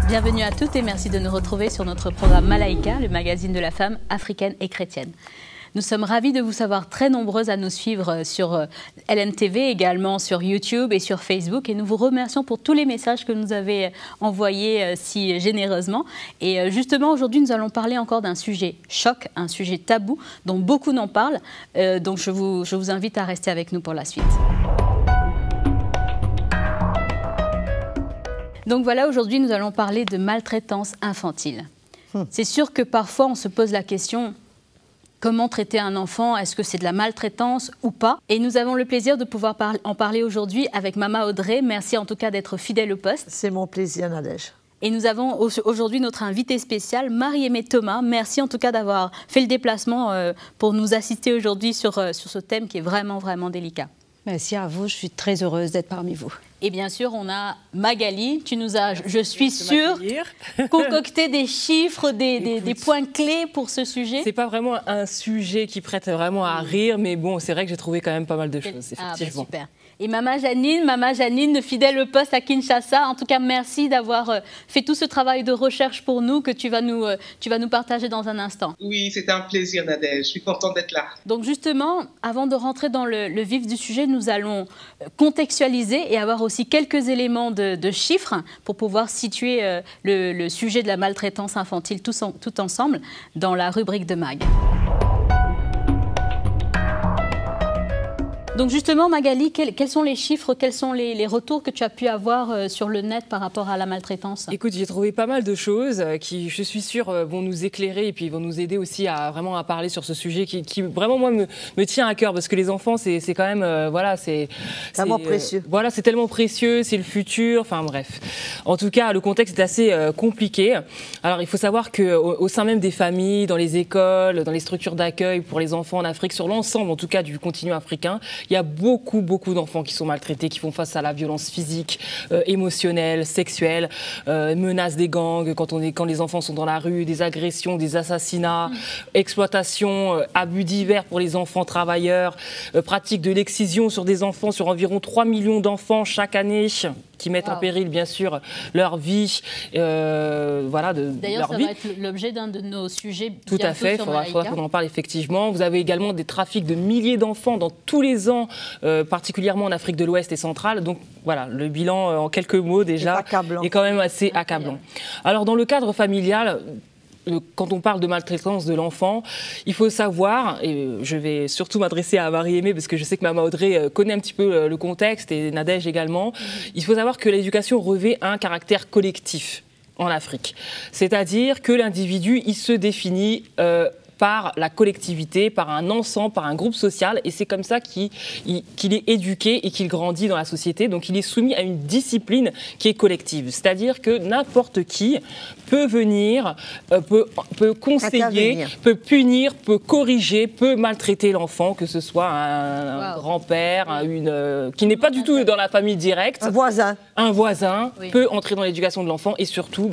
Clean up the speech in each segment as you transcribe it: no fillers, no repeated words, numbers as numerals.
Bienvenue à toutes et merci de nous retrouver sur notre programme Malaika, le magazine de la femme africaine et chrétienne. Nous sommes ravis de vous savoir très nombreuses à nous suivre sur LNTV, également sur YouTube et sur Facebook. Et nous vous remercions pour tous les messages que nous avez envoyés si généreusement. Et justement, aujourd'hui, nous allons parler encore d'un sujet choc, un sujet tabou dont beaucoup n'en parlent. Donc je vous invite à rester avec nous pour la suite. Donc voilà, aujourd'hui, nous allons parler de maltraitance infantile. C'est sûr que parfois, on se pose la question, comment traiter un enfant? Est-ce que c'est de la maltraitance ou pas? Et nous avons le plaisir de pouvoir en parler aujourd'hui avec Mama Audrey. Merci en tout cas d'être fidèle au poste. C'est mon plaisir, Nadège. Et nous avons aujourd'hui notre invitée spéciale, Marie-Aimée Thomas. Merci en tout cas d'avoir fait le déplacement pour nous assister aujourd'hui sur ce thème qui est vraiment, vraiment délicat. Merci à vous, je suis très heureuse d'être parmi vous. Et bien sûr, on a Magali. Tu nous as, je suis sûre, concocté des chiffres, des points clés pour ce sujet. C'est pas vraiment un sujet qui prête vraiment à rire, mais bon, c'est vrai que j'ai trouvé quand même pas mal de choses, effectivement. Ah, bah super. Et Maman Janine, fidèle au poste à Kinshasa. En tout cas, merci d'avoir fait tout ce travail de recherche pour nous que tu vas nous partager dans un instant. Oui, c'est un plaisir, Nadège. Je suis contente d'être là. Donc justement, avant de rentrer dans le vif du sujet, nous allons contextualiser et avoir aussi quelques éléments de chiffres pour pouvoir situer le sujet de la maltraitance infantile tout ensemble dans la rubrique de Mag. Donc justement, Magali, quels sont les chiffres, quels sont les retours que tu as pu avoir sur le net par rapport à la maltraitance? Écoute, j'ai trouvé pas mal de choses qui, je suis sûre, vont nous éclairer et puis vont nous aider aussi à vraiment à parler sur ce sujet qui vraiment, moi, me tient à cœur parce que les enfants, c'est quand même, voilà, c'est tellement précieux. Voilà, c'est tellement précieux, c'est le futur, enfin bref. En tout cas, le contexte est assez compliqué. Alors, il faut savoir qu'au sein même des familles, dans les écoles, dans les structures d'accueil pour les enfants en Afrique, sur l'ensemble, en tout cas, du continent africain, il y a beaucoup d'enfants qui sont maltraités, qui font face à la violence physique, émotionnelle, sexuelle, menaces des gangs quand les enfants sont dans la rue, des agressions, des assassinats, exploitation, abus divers pour les enfants travailleurs, pratique de l'excision sur des enfants, sur environ 3 millions d'enfants chaque année, qui mettent en péril, bien sûr, leur vie. Voilà, d'ailleurs, ça va être l'objet d'un de nos sujets. Tout à fait, il faudra qu'on en parle effectivement. Vous avez également des trafics de milliers d'enfants dans tous les ans, particulièrement en Afrique de l'Ouest et centrale. Donc voilà, le bilan, en quelques mots déjà, est quand même assez accablant. Alors dans le cadre familial, quand on parle de maltraitance de l'enfant, il faut savoir, et je vais surtout m'adresser à Marie-Aimée parce que je sais que Maman Audrey connaît un petit peu le contexte et Nadège également, il faut savoir que l'éducation revêt un caractère collectif en Afrique. C'est-à-dire que l'individu, il se définit par la collectivité, par un ensemble, par un groupe social, et c'est comme ça qu'il est éduqué et qu'il grandit dans la société. Donc il est soumis à une discipline qui est collective, c'est-à-dire que n'importe qui peut venir, peut conseiller, peut punir, peut corriger, peut maltraiter l'enfant, que ce soit un grand-père, qui n'est pas du tout dans la famille directe. Un voisin peut entrer dans l'éducation de l'enfant et surtout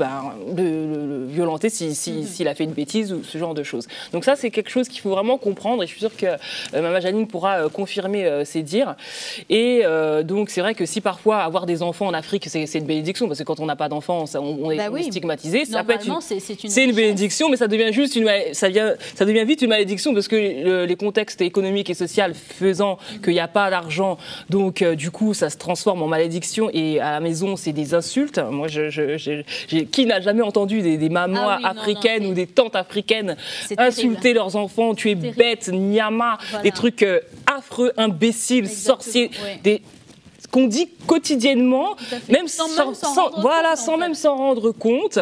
le violenter s'il a fait une bêtise ou ce genre de choses. Donc ça, c'est quelque chose qu'il faut vraiment comprendre et je suis sûre que Maman Janine pourra confirmer ces dires. Et donc, c'est vrai que si parfois avoir des enfants en Afrique, c'est une bénédiction, parce que quand on n'a pas d'enfants, on est stigmatisé. C'est une bénédiction, mais ça devient juste ça devient vite une malédiction parce que les contextes économiques et sociaux faisant qu'il n'y a pas d'argent, donc du coup, ça se transforme en malédiction et à la maison, c'est des insultes. Moi, qui n'a jamais entendu des mamans africaines ou des tantes africaines insulter leurs enfants, tu es bête, nyama, des trucs affreux, imbéciles, sorciers, qu'on dit quotidiennement, même sans même s'en rendre compte.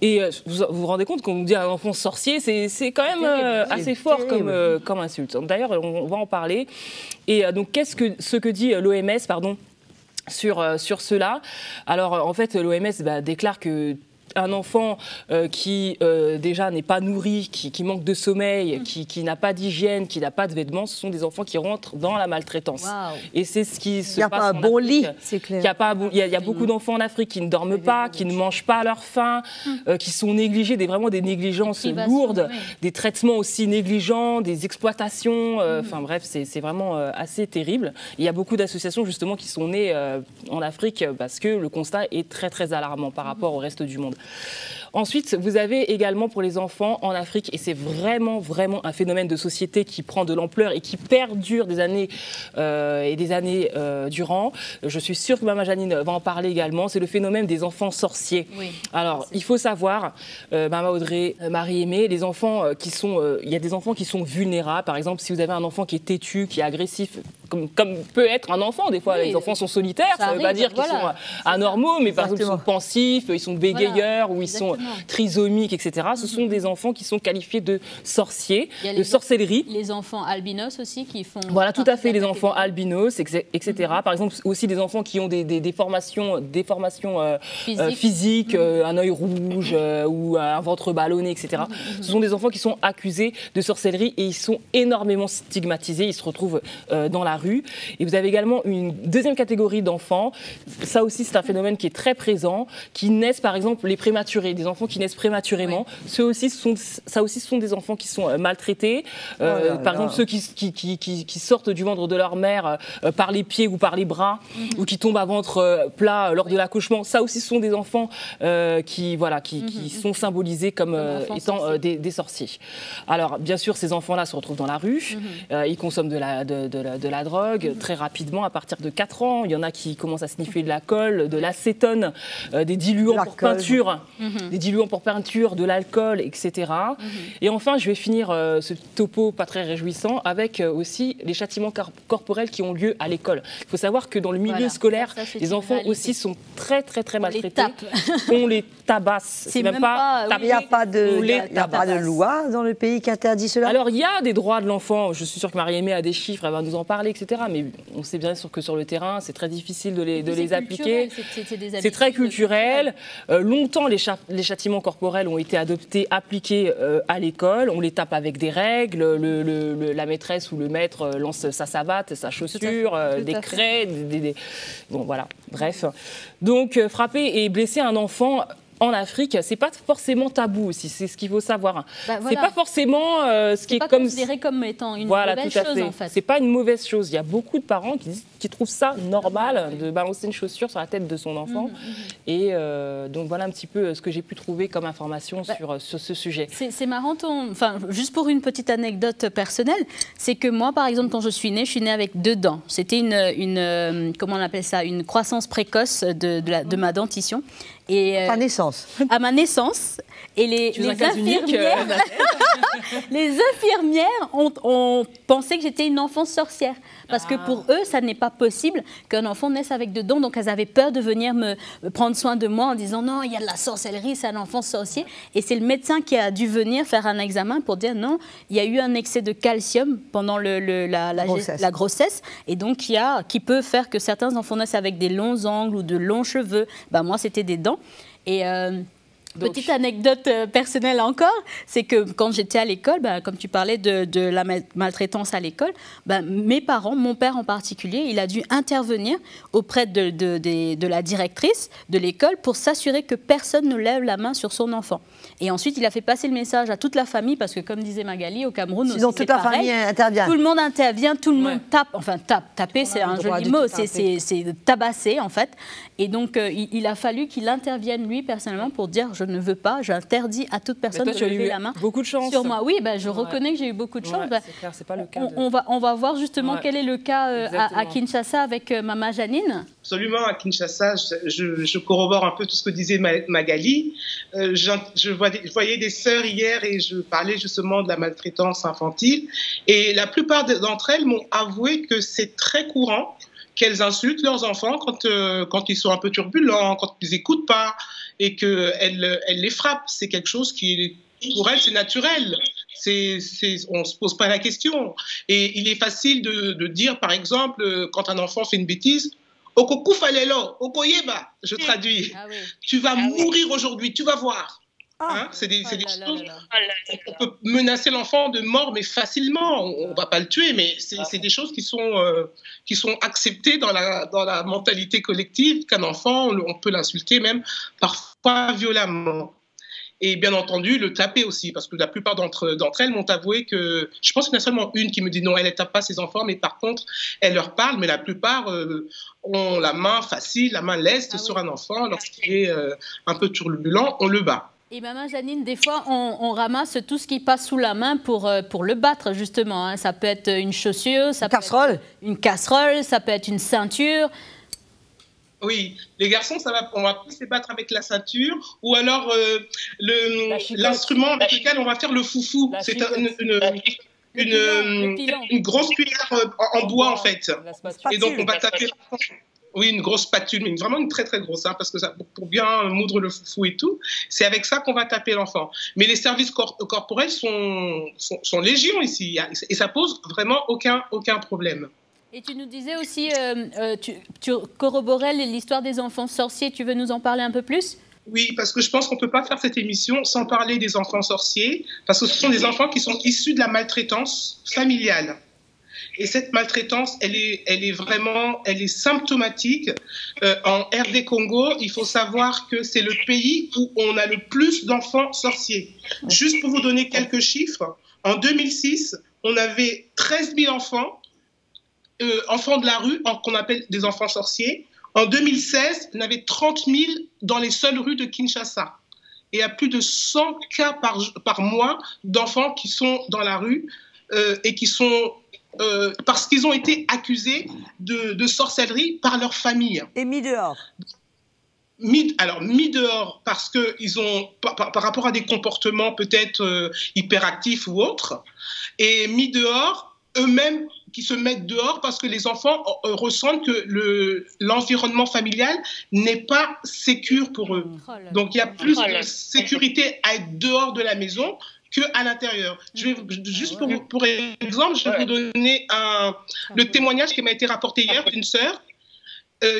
Et vous vous rendez compte qu'on nous dit un enfant sorcier, c'est quand même assez fort comme insulte. D'ailleurs, on va en parler. Et donc, ce que dit l'OMS, sur cela? Alors, en fait, l'OMS déclare que un enfant qui déjà n'est pas nourri, qui manque de sommeil, qui n'a pas d'hygiène, qui n'a pas de vêtements, ce sont des enfants qui rentrent dans la maltraitance. Wow. Et c'est ce qui se passe. Il n'y a pas un bon lit, c'est clair. Il y a beaucoup d'enfants en Afrique qui ne dorment pas, qui ne mangent pas à leur faim, qui sont négligés, vraiment des négligences lourdes, des traitements aussi négligents, des exploitations. Enfin bref, c'est vraiment assez terrible. Il y a beaucoup d'associations justement qui sont nées en Afrique parce que le constat est très très alarmant par rapport au reste du monde. Ensuite, vous avez également pour les enfants en Afrique, et c'est vraiment, vraiment un phénomène de société qui prend de l'ampleur et qui perdure des années et des années durant. Je suis sûre que Maman Janine va en parler également. C'est le phénomène des enfants sorciers. Oui, alors, il faut savoir, Maman Audrey, Marie-Aimée, les enfants il y a des enfants qui sont vulnérables. Par exemple, si vous avez un enfant qui est têtu, qui est agressif, comme peut être un enfant, des fois, les enfants sont solitaires. Ça ne veut pas dire qu'ils sont anormaux, mais par exemple, ils sont pensifs, ils sont bégayeurs, ou ils sont trisomiques, etc. Ce sont des enfants qui sont qualifiés de sorciers, de sorcellerie. Les enfants albinos aussi qui font... Voilà, tout à fait, les enfants albinos, etc. Par exemple, aussi des enfants qui ont des déformations physiques, un œil rouge ou un ventre ballonné, etc. Ce sont des enfants qui sont accusés de sorcellerie et ils sont énormément stigmatisés. Ils se retrouvent dans la rue. Et vous avez également une deuxième catégorie d'enfants. Ça aussi, c'est un phénomène qui est très présent, qui naissent, par exemple, les prématurés, des enfants qui naissent prématurément. Ça aussi, ce sont des enfants qui sont maltraités. Par exemple, ceux qui sortent du ventre de leur mère par les pieds ou par les bras, ou qui tombent à ventre plat lors de l'accouchement. Ça aussi, ce sont des enfants qui sont symbolisés comme étant des sorciers. Alors, bien sûr, ces enfants-là se retrouvent dans la rue. Ils consomment de la drogue très rapidement, à partir de 4 ans. Il y en a qui commencent à sniffer de la colle, de l'acétone, des diluants pour peinture, de l'alcool, etc. Et enfin, je vais finir ce topo pas très réjouissant avec aussi les châtiments corporels qui ont lieu à l'école. Il faut savoir que dans le milieu scolaire, les enfants aussi sont très maltraités. On les tabasse. Il n'y a pas de loi dans le pays qui interdit cela. Alors, il y a des droits de l'enfant. Je suis sûre que Marie-Aimée a des chiffres, elle va nous en parler, etc. Mais on sait bien sûr que sur le terrain, c'est très difficile de les appliquer. C'est très culturel. Longtemps, les châtiments corporels ont été appliqués à l'école. On les tape avec des règles. La maîtresse ou le maître lance sa savate, sa chaussure, des craies. Bon, voilà. Bref. Donc, frapper et blesser un enfant en Afrique, c'est pas forcément tabou aussi, c'est ce qu'il faut savoir. C'est pas forcément ce qui est considéré comme étant une mauvaise chose, en fait. C'est pas une mauvaise chose. Il y a beaucoup de parents qui trouvent ça normal de balancer une chaussure sur la tête de son enfant. Et donc voilà un petit peu ce que j'ai pu trouver comme information sur ce sujet. C'est marrant, juste pour une petite anecdote personnelle, c'est que moi, par exemple, quand je suis née avec 2 dents. C'était comment on appelle ça, une croissance précoce de ma dentition. Et, à ta naissance. À ma naissance. Et les infirmières ont pensé que j'étais une enfant sorcière. Parce que pour eux, ça n'est pas possible qu'un enfant naisse avec 2 dents. Donc, elles avaient peur de venir me prendre soin de moi en disant non, il y a de la sorcellerie, c'est un enfant sorcier. Et c'est le médecin qui a dû venir faire un examen pour dire non, il y a eu un excès de calcium pendant la grossesse. Et donc, qui peut faire que certains enfants naissent avec des longs ongles ou de longs cheveux. Moi, c'était des dents. Et petite anecdote personnelle encore, c'est que quand j'étais à l'école, comme tu parlais de la maltraitance à l'école, mes parents, mon père en particulier, il a dû intervenir auprès de la directrice de l'école pour s'assurer que personne ne lève la main sur son enfant. Et ensuite, il a fait passer le message à toute la famille, parce que comme disait Magali, au Cameroun, sinon toute la famille intervient. Tout le monde intervient, tout le monde tape, taper c'est un joli mot, c'est tabasser en fait. Et donc, il a fallu qu'il intervienne lui personnellement pour dire je ne veux pas, j'interdis à toute personne de lever la main beaucoup de chance sur moi. Oui, je reconnais que j'ai eu beaucoup de chance. C'est clair, c'est pas le cas. On va voir justement quel est le cas à Kinshasa avec Maman Janine. Absolument, à Kinshasa, je corrobore un peu tout ce que disait Magali. Je voyais des sœurs hier et je parlais justement de la maltraitance infantile. Et la plupart d'entre elles m'ont avoué que c'est très courant qu'elles insultent leurs enfants quand ils sont un peu turbulents, quand ils n'écoutent pas, et qu'elles les frappent. C'est quelque chose qui, pour elles, c'est naturel. On ne se pose pas la question. Et il est facile de dire, par exemple, quand un enfant fait une bêtise, Okokufalelo, Okoyeba, je traduis. Ah, oui. Tu vas mourir aujourd'hui, tu vas voir. Hein, c'est des choses. On peut menacer l'enfant de mort, mais facilement. On ne va pas le tuer, mais c'est des choses qui sont acceptées dans la mentalité collective, qu'un enfant, on peut l'insulter même parfois violemment. Et bien entendu, le taper aussi, parce que la plupart d'entre elles m'ont avoué que, je pense qu'il y en a seulement une qui me dit non, elle ne tape pas ses enfants, mais par contre, elle leur parle, mais la plupart ont la main facile, la main leste sur un enfant. Lorsqu'il est un peu turbulent, on le bat. Et maman Janine, des fois, on ramasse tout ce qui passe sous la main pour le battre, justement. Hein. Ça peut être une chaussure, ça peut être une casserole, ça peut être une ceinture. Oui, les garçons, on va plus les battre avec la ceinture ou alors l'instrument avec lequel on va faire le foufou. C'est une grosse cuillère en bois, en fait. Et donc, on va taper... Oui, une grosse spatule, mais vraiment une très très grosse, hein, parce que ça, pour bien moudre le foufou et tout, c'est avec ça qu'on va taper l'enfant. Mais les services corporels sont légion ici, et ça pose vraiment aucun problème. Et tu nous disais aussi, tu corroborais l'histoire des enfants sorciers, tu veux nous en parler un peu plus ? Oui, parce que je pense qu'on ne peut pas faire cette émission sans parler des enfants sorciers, parce que ce sont des enfants qui sont issus de la maltraitance familiale. Et cette maltraitance, elle est symptomatique. En RD Congo, il faut savoir que c'est le pays où on a le plus d'enfants sorciers. Juste pour vous donner quelques chiffres, en 2006, on avait 13 000 enfants de la rue, qu'on appelle des enfants sorciers. En 2016, on avait 30 000 dans les seules rues de Kinshasa. Et il y a plus de 100 cas par mois d'enfants qui sont dans la rue et qui sont... parce qu'ils ont été accusés de sorcellerie par leur famille. Et mis dehors. Mis dehors parce qu'ils ont, par rapport à des comportements peut-être hyperactifs ou autres, et mis dehors eux-mêmes qui se mettent dehors parce que les enfants ressentent que l'environnement familial n'est pas sécure pour eux. Donc il y a plus de sécurité à être dehors de la maison qu'à l'intérieur. Juste pour exemple, je vais vous donner le témoignage qui m'a été rapporté hier d'une sœur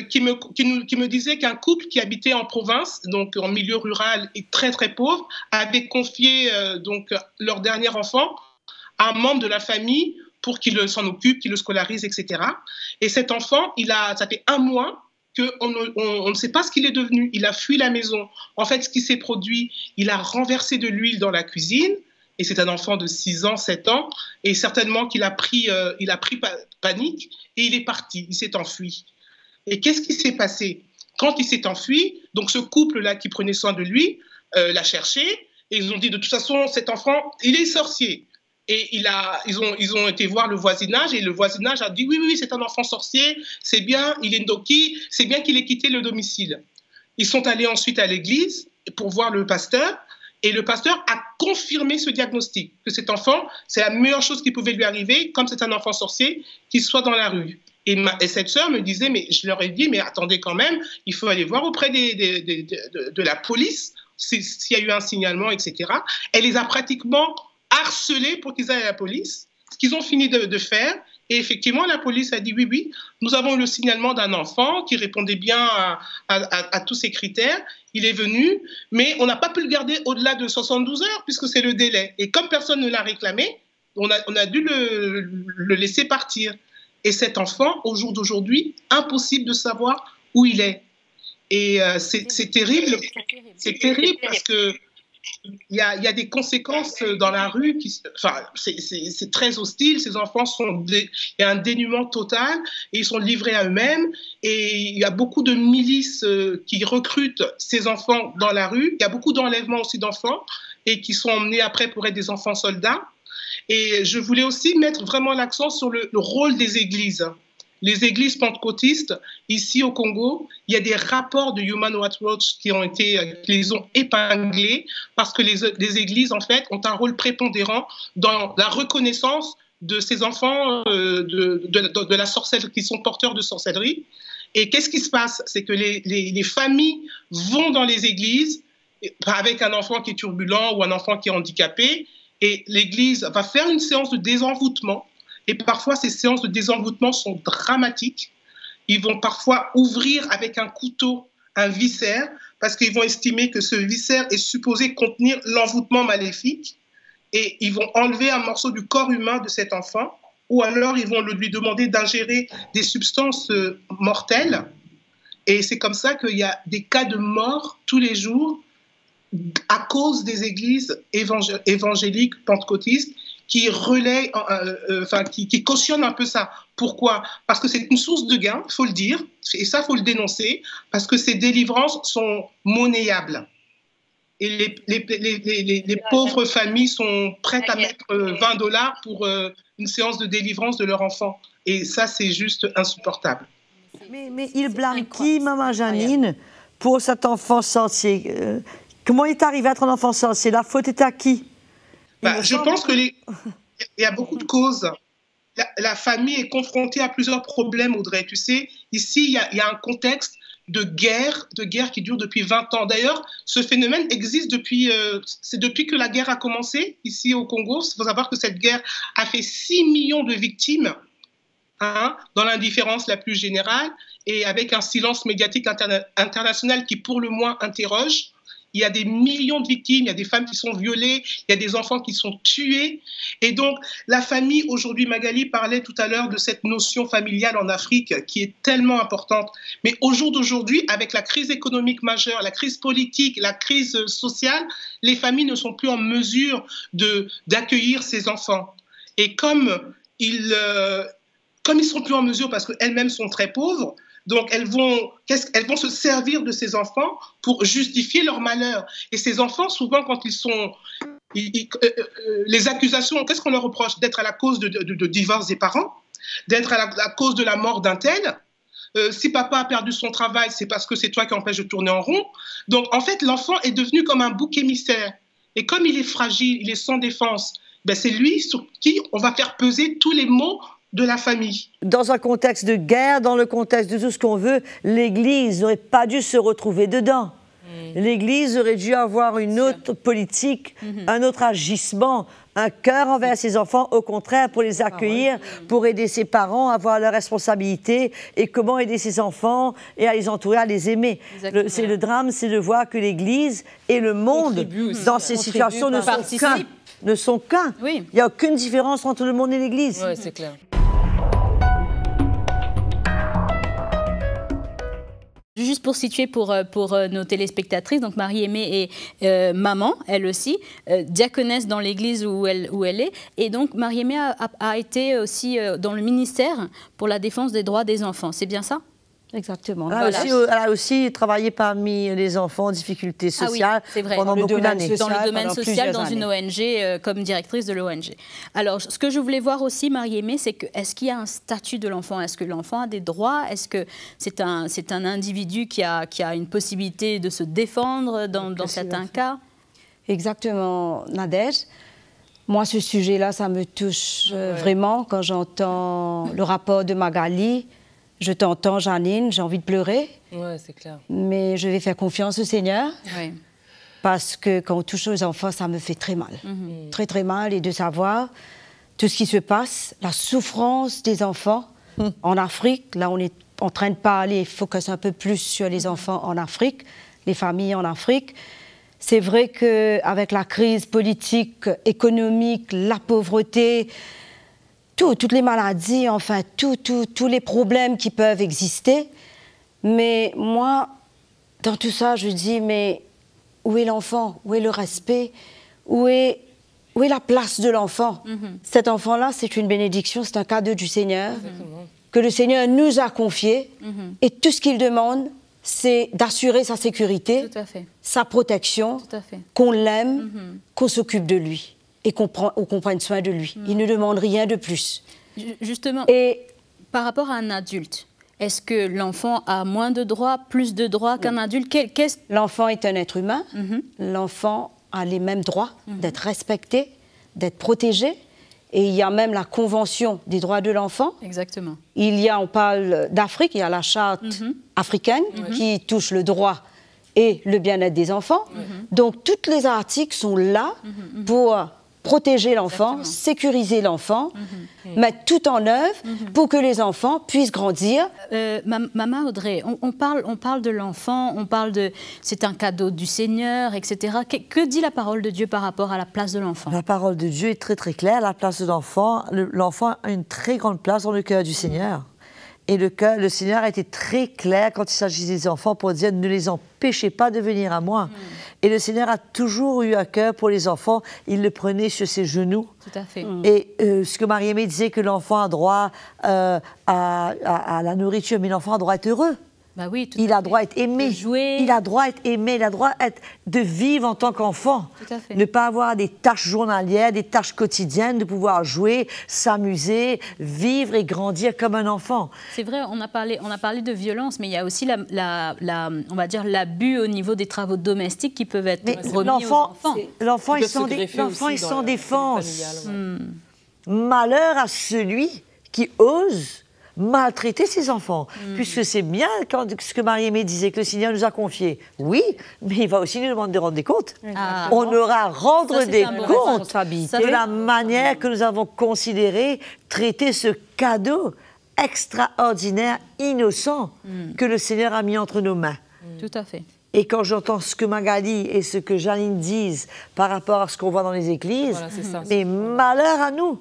qui me disait qu'un couple qui habitait en province, donc en milieu rural et très très pauvre, avait confié donc leur dernier enfant à un membre de la famille pour qu'il s'en occupe, qu'il le scolarise, etc. Et cet enfant, ça fait 1 mois qu'on ne sait pas ce qu'il est devenu. Il a fui la maison. En fait, ce qui s'est produit, il a renversé de l'huile dans la cuisine. Et c'est un enfant de 6 ans, 7 ans. Et certainement qu'il a pris panique et il est parti. Il s'est enfui. Et qu'est-ce qui s'est passé? Quand il s'est enfui, donc ce couple-là qui prenait soin de lui l'a cherché. Et ils ont dit, de toute façon, cet enfant, il est sorcier. Et ils ont été voir le voisinage et le voisinage a dit oui, c'est un enfant sorcier, c'est bien, il est ndoki, c'est bien qu'il ait quitté le domicile. Ils sont allés ensuite à l'église pour voir le pasteur et le pasteur a confirmé ce diagnostic, que cet enfant, c'est la meilleure chose qui pouvait lui arriver, comme c'est un enfant sorcier, qu'il soit dans la rue. Et cette sœur me disait, mais je leur ai dit, mais attendez quand même, il faut aller voir auprès de la police s'il y a eu un signalement, etc. Elle les a pratiquement harcelés pour qu'ils aillent à la police, ce qu'ils ont fini de faire. Et effectivement, la police a dit oui, nous avons eu le signalement d'un enfant qui répondait bien à tous ces critères. Il est venu, mais on n'a pas pu le garder au-delà de 72 heures puisque c'est le délai. Et comme personne ne l'a réclamé, on a dû le laisser partir. Et cet enfant, au jour d'aujourd'hui, impossible de savoir où il est. Et c'est terrible. C'est terrible parce que il y a des conséquences dans la rue, c'est très hostile, ces enfants il y a un dénuement total et ils sont livrés à eux-mêmes et il y a beaucoup de milices qui recrutent ces enfants dans la rue, il y a beaucoup d'enlèvements aussi d'enfants et qui sont emmenés après pour être des enfants soldats. Et je voulais aussi mettre vraiment l'accent sur le rôle des églises. Les églises pentecôtistes, ici au Congo, il y a des rapports de Human Rights Watch qui les ont épinglés parce que les églises, en fait, ont un rôle prépondérant dans la reconnaissance de ces enfants de la sorcellerie, qui sont porteurs de sorcellerie. Et qu'est-ce qui se passe? C'est que les familles vont dans les églises avec un enfant qui est turbulent ou un enfant qui est handicapé et l'église va faire une séance de désenvoûtement. Et parfois, ces séances de désenvoûtement sont dramatiques. ils vont parfois ouvrir avec un couteau un viscère, parce qu'ils vont estimer que ce viscère est supposé contenir l'envoûtement maléfique, et ils vont enlever un morceau du corps humain de cet enfant, ou alors ils vont lui demander d'ingérer des substances mortelles. Et c'est comme ça qu'il y a des cas de mort tous les jours à cause des églises évangéliques pentecôtistes qui relaient, qui cautionnent un peu ça. Pourquoi? Parce que c'est une source de gain, il faut le dire, et ça, il faut le dénoncer, parce que ces délivrances sont monnayables. Et les pauvres familles sont prêtes à mettre $20 pour une séance de délivrance de leur enfant. Et ça, c'est juste insupportable. Mais il blâme qui, maman Janine, pour cet enfant sorcier? Comment il est arrivé à être un enfant sorcier? La faute est à qui? Je pense qu'il y a beaucoup de causes. La famille est confrontée à plusieurs problèmes, Audrey. Tu sais, ici, il y a un contexte de guerre qui dure depuis 20 ans. D'ailleurs, ce phénomène existe depuis que la guerre a commencé ici au Congo. Il faut savoir que cette guerre a fait 6 millions de victimes, dans l'indifférence la plus générale et avec un silence médiatique international qui, pour le moins, interroge. Il y a des millions de victimes, il y a des femmes qui sont violées, il y a des enfants qui sont tués. Et donc, la famille, aujourd'hui, Magali parlait tout à l'heure de cette notion familiale en Afrique qui est tellement importante. Mais au jour d'aujourd'hui, avec la crise économique majeure, la crise politique, la crise sociale, les familles ne sont plus en mesure d'accueillir ces enfants. Et comme ils sont plus en mesure parce qu'elles-mêmes sont très pauvres, donc, elles vont se servir de ces enfants pour justifier leur malheur. Et ces enfants, souvent, quand les accusations, qu'est-ce qu'on leur reproche? D'être à la cause de divorce des parents, d'être à la cause de la mort d'un tel. Si papa a perdu son travail, c'est parce que c'est toi qui empêches de tourner en rond. Donc, en fait, l'enfant est devenu comme un bouc émissaire. Et comme il est fragile, il est sans défense, c'est lui sur qui on va faire peser tous les maux de la famille. Dans un contexte de guerre, dans le contexte de tout ce qu'on veut, l'Église n'aurait pas dû se retrouver dedans. L'Église aurait dû avoir une autre politique, un autre agissement, un cœur envers ses enfants, au contraire, pour les accueillir, pour aider ses parents à avoir leurs responsabilités et comment aider ses enfants et à les entourer, à les aimer. Le drame, c'est de voir que l'Église et le monde, dans ces situations, ne sont qu'un. Il n'y a aucune différence entre le monde et l'Église. Oui, c'est clair. Juste pour situer pour nos téléspectatrices, donc Marie-Aimée est maman, elle aussi, diaconesse dans l'église où elle est. Et donc Marie-Aimée a été aussi dans le ministère pour la défense des droits des enfants. C'est bien ça? Exactement. Elle a aussi travaillé parmi les enfants en difficulté sociale pendant beaucoup d'années. Dans le domaine social, dans une ONG, comme directrice de l'ONG. Alors, ce que je voulais voir aussi, Marie-Aimée, c'est est-ce qu'il y a un statut de l'enfant? Est-ce que l'enfant a des droits? Est-ce que c'est un individu qui a une possibilité de se défendre dans certains cas? Exactement, Nadège. Moi, ce sujet-là, ça me touche vraiment quand j'entends le rapport de Magali. Je t'entends, Janine, j'ai envie de pleurer. Oui, c'est clair. Mais je vais faire confiance au Seigneur. Oui. Parce que quand on touche aux enfants, ça me fait très mal. Très, très mal. Et de savoir tout ce qui se passe, la souffrance des enfants en Afrique. Là, on est en train de parler, focus un peu plus sur les enfants en Afrique, les familles en Afrique. C'est vrai qu'avec la crise politique, économique, la pauvreté, toutes les maladies, enfin, tous les problèmes qui peuvent exister. Mais moi, dans tout ça, je dis, mais où est l'enfant? Où est le respect? Où est la place de l'enfant? Cet enfant-là, c'est une bénédiction, c'est un cadeau du Seigneur, que le Seigneur nous a confié. Et tout ce qu'il demande, c'est d'assurer sa sécurité, sa protection, qu'on l'aime, qu'on s'occupe de lui. Et qu'on prenne soin de lui. Il ne demande rien de plus. Justement, par rapport à un adulte, est-ce que l'enfant a moins de droits, plus de droits qu'un adulte? L'enfant est un être humain. L'enfant a les mêmes droits d'être respecté, d'être protégé. Et il y a même la Convention des droits de l'enfant. Exactement. On parle d'Afrique, il y a la charte africaine qui touche le droit et le bien-être des enfants. Donc, tous les articles sont là pour protéger l'enfant, sécuriser l'enfant, mettre tout en œuvre pour que les enfants puissent grandir. Maman Audrey, on parle de l'enfant, on parle de c'est un cadeau du Seigneur, etc. Que dit la parole de Dieu par rapport à la place de l'enfant? La parole de Dieu est très très claire. La place de l'enfant, l'enfant a une très grande place dans le cœur du Seigneur. Et le Seigneur a été très clair quand il s'agit des enfants pour dire ne les empêchez pas de venir à moi. Et le Seigneur a toujours eu à cœur pour les enfants, il le prenait sur ses genoux. Tout à fait. Et ce que Marie-Aimée disait que l'enfant a droit à la nourriture, mais l'enfant a droit à être heureux. Bah oui, il a droit à être aimé. Jouer. Il a droit à être aimé, il a droit de vivre en tant qu'enfant. Tout à fait. Ne pas avoir des tâches journalières, des tâches quotidiennes, de pouvoir jouer, s'amuser, vivre et grandir comme un enfant. C'est vrai, on a parlé de violence, mais il y a aussi on va dire l'abus au niveau des travaux domestiques qui peuvent être remis aux enfants. L'enfant est sans défense. Malheur à celui qui ose maltraiter ses enfants, puisque c'est bien ce que Marie-Aimée disait, que le Seigneur nous a confié. Oui, mais il va aussi nous demander de rendre des comptes. On aura à rendre des comptes de la manière que nous avons considéré traiter ce cadeau extraordinaire, innocent, que le Seigneur a mis entre nos mains. Tout à fait. Et quand j'entends ce que Magali et ce que Janine disent par rapport à ce qu'on voit dans les églises, mais malheur à nous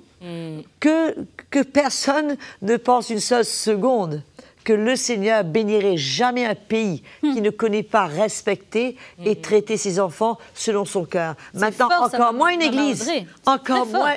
que personne ne pense une seule seconde que le Seigneur bénirait jamais un pays qui ne connaît pas respecter et traiter ses enfants selon son cœur. Maintenant, encore moins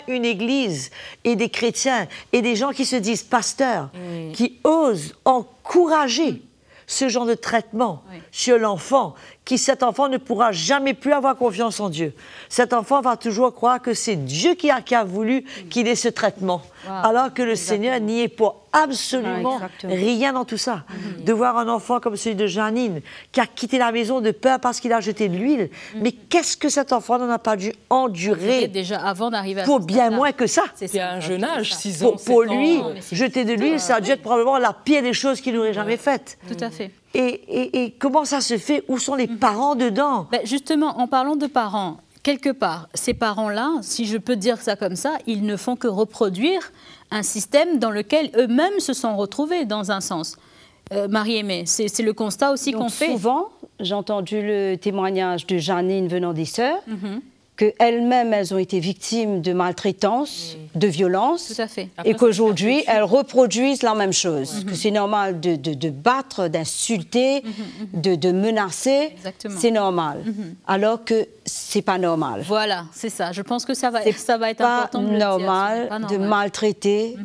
une église, et des chrétiens et des gens qui se disent pasteurs, qui osent encourager ce genre de traitement sur l'enfant, cet enfant ne pourra jamais plus avoir confiance en Dieu. Cet enfant va toujours croire que c'est Dieu qui a voulu qu'il ait ce traitement, alors que le Seigneur n'y est pour absolument rien dans tout ça. De voir un enfant comme celui de Janine, qui a quitté la maison de peur parce qu'il a jeté de l'huile, mais qu'est-ce que cet enfant n'en a pas dû endurer déjà avant d'arriver à pour bien moins que ça. C'est un jeune âge, 6 ans, pour lui, jeter de l'huile, ça a dû être probablement la pire des choses qu'il n'aurait jamais faites. Tout à fait. Et comment ça se fait? Où sont les parents dedans? Justement, en parlant de parents, quelque part, ces parents-là, si je peux dire ça comme ça, ils ne font que reproduire un système dans lequel eux-mêmes se sont retrouvés, dans un sens. Marie-Aimée, c'est le constat aussi qu'on fait. Souvent, j'ai entendu le témoignage de Janine venant des sœurs, qu'elles-mêmes, elles ont été victimes de maltraitance, de violence, tout à fait. Et qu'aujourd'hui, elles reproduisent la même chose. Que c'est normal de battre, d'insulter, de menacer, c'est normal. Alors que c'est pas normal. Voilà, c'est ça. Je pense que ça va être important de le dire. C'est pas normal de maltraiter,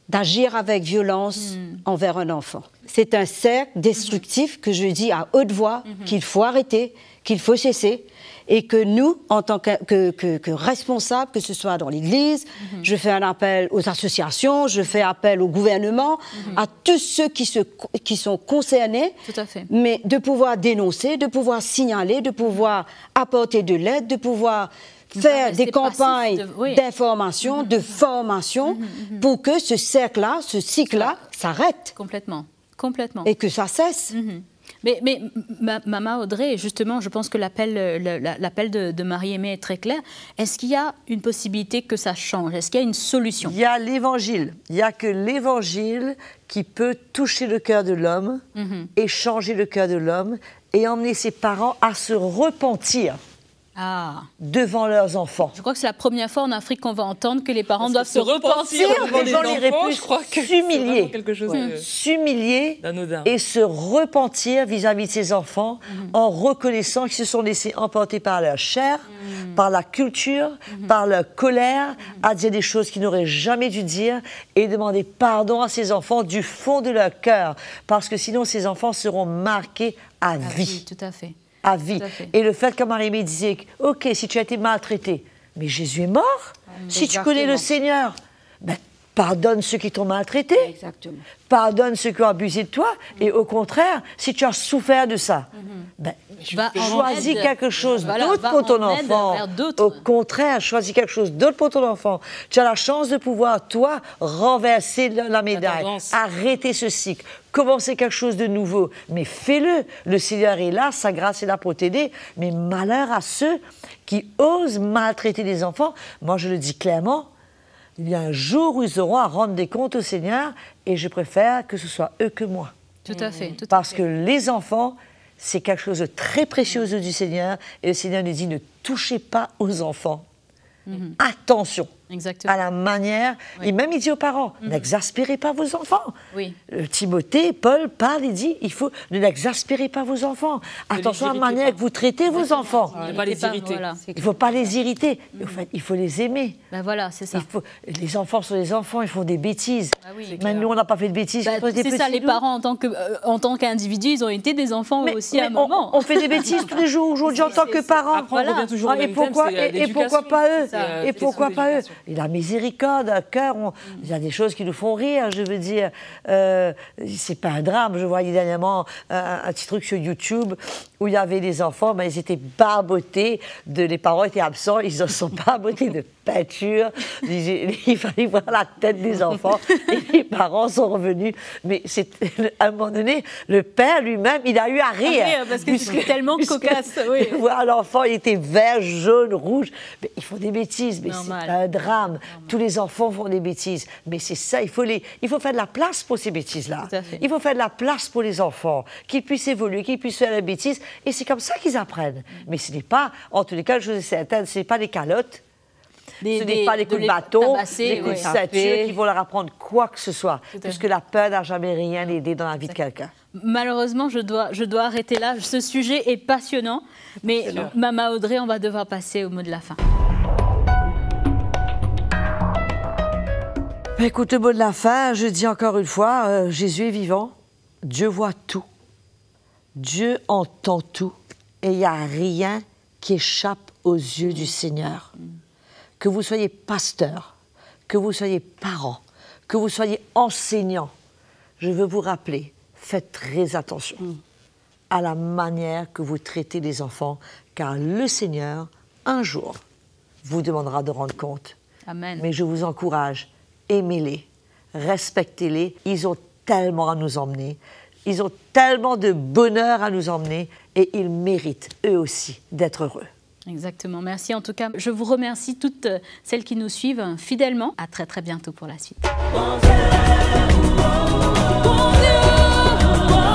d'agir avec violence envers un enfant. C'est un cercle destructif que je dis à haute voix qu'il faut arrêter, qu'il faut cesser. Et que nous, en tant que responsables, que ce soit dans l'Église, je fais un appel aux associations, je fais appel au gouvernement, à tous ceux qui sont concernés, tout à fait. Mais de pouvoir dénoncer, de pouvoir signaler, de pouvoir apporter de l'aide, de pouvoir faire des campagnes d'information, de formation, pour que ce cercle-là, ce cycle-là, s'arrête. Complètement. Et que ça cesse. Mais Maman Audrey, justement, je pense que l'appel de Marie-Aimée est très clair. Est-ce qu'il y a une possibilité que ça change? Est-ce qu'il y a une solution? Il y a l'Évangile. Il n'y a que l'Évangile qui peut toucher le cœur de l'homme et changer le cœur de l'homme et emmener ses parents à se repentir. Devant leurs enfants. Je crois que c'est la première fois en Afrique qu'on va entendre que les parents doivent se repentir devant les enfants. Je crois que s'humilier, s'humilier et se repentir vis-à-vis de ses enfants en reconnaissant qu'ils se sont laissés emporter par leur chair, par la culture, par leur colère, à dire des choses qu'ils n'auraient jamais dû dire et demander pardon à ses enfants du fond de leur cœur, parce que sinon ces enfants seront marqués à vie. Tout à fait. À vie. Et le fait que Marie-Aimée disait, ok, si tu as été maltraité, mais Jésus est mort. Si tu connais le Seigneur, ben, Pardonne ceux qui t'ont maltraité. Exactement. Pardonne ceux qui ont abusé de toi. Et au contraire, si tu as souffert de ça, choisis quelque chose d'autre pour ton enfant. Au contraire, choisis quelque chose d'autre pour ton enfant. Tu as la chance de pouvoir, toi, renverser la médaille, arrêter ce cycle, commencer quelque chose de nouveau. Mais fais-le. Le Seigneur est là, sa grâce est là pour t'aider. Mais malheur à ceux qui osent maltraiter les enfants. Moi, je le dis clairement, il y a un jour où ils auront à rendre des comptes au Seigneur et je préfère que ce soit eux que moi. Tout à fait. Parce que les enfants, c'est quelque chose de très précieux aux yeux du Seigneur et le Seigneur nous dit ne touchez pas aux enfants. Attention à la manière, et même il dit aux parents, n'exaspérez pas vos enfants. Timothée, Paul parle, il dit, ne n'exaspérez pas vos enfants. Attention à la manière que vous traitez vos enfants. Ne pas les irriter. Il ne faut pas les irriter, il faut les aimer. Voilà, c'est ça. Les enfants sont des enfants, ils font des bêtises. Mais nous, on n'a pas fait de bêtises. C'est ça, les parents, en tant qu'individus, ils ont été des enfants aussi à un moment. On fait des bêtises tous les jours aujourd'hui en tant que parents. Et pourquoi pas eux? Et pourquoi pas eux? Et la miséricorde, un cœur, il y a des choses qui nous font rire, je veux dire. C'est pas un drame. Je voyais dernièrement un petit truc sur YouTube où il y avait des enfants, mais ils étaient barbotés, les parents étaient absents, ils ne sont pas barbotés de peinture. Il fallait voir la tête des enfants et les parents sont revenus. Mais à un moment donné, le père lui-même, il a eu à rire. Parce que c'est tellement cocasse. Voir l'enfant, il était vert, jaune, rouge. Mais ils font des bêtises, mais c'est un drame. Tous les enfants font des bêtises. Mais c'est ça, il faut faire de la place pour ces bêtises-là. Il faut faire de la place pour les enfants, qu'ils puissent évoluer, qu'ils puissent faire la bêtise. Et c'est comme ça qu'ils apprennent. Mais ce n'est pas, en tous les cas, je sais certaines, ce n'est pas des calottes. Ce n'est pas les coups de bâton, les coups de ceinture qui vont leur apprendre quoi que ce soit. Parce que la peur n'a jamais rien aidé dans la vie de quelqu'un. Malheureusement, je dois arrêter là. Ce sujet est passionnant. Mais Maman Audrey, on va devoir passer au mot de la fin. Écoute, le mot de la fin, je dis encore une fois, Jésus est vivant. Dieu voit tout. Dieu entend tout. Et il n'y a rien qui échappe aux yeux du Seigneur. Que vous soyez pasteur, que vous soyez parent, que vous soyez enseignant, je veux vous rappeler, faites très attention à la manière que vous traitez les enfants, car le Seigneur, un jour, vous demandera de rendre compte. Amen. Mais je vous encourage, aimez-les, respectez-les, ils ont tellement à nous emmener, ils ont tellement de bonheur à nous emmener, et ils méritent, eux aussi, d'être heureux. Exactement. Merci en tout cas. Je vous remercie toutes celles qui nous suivent fidèlement. À très très bientôt pour la suite. Bon Dieu, bon Dieu, bon Dieu.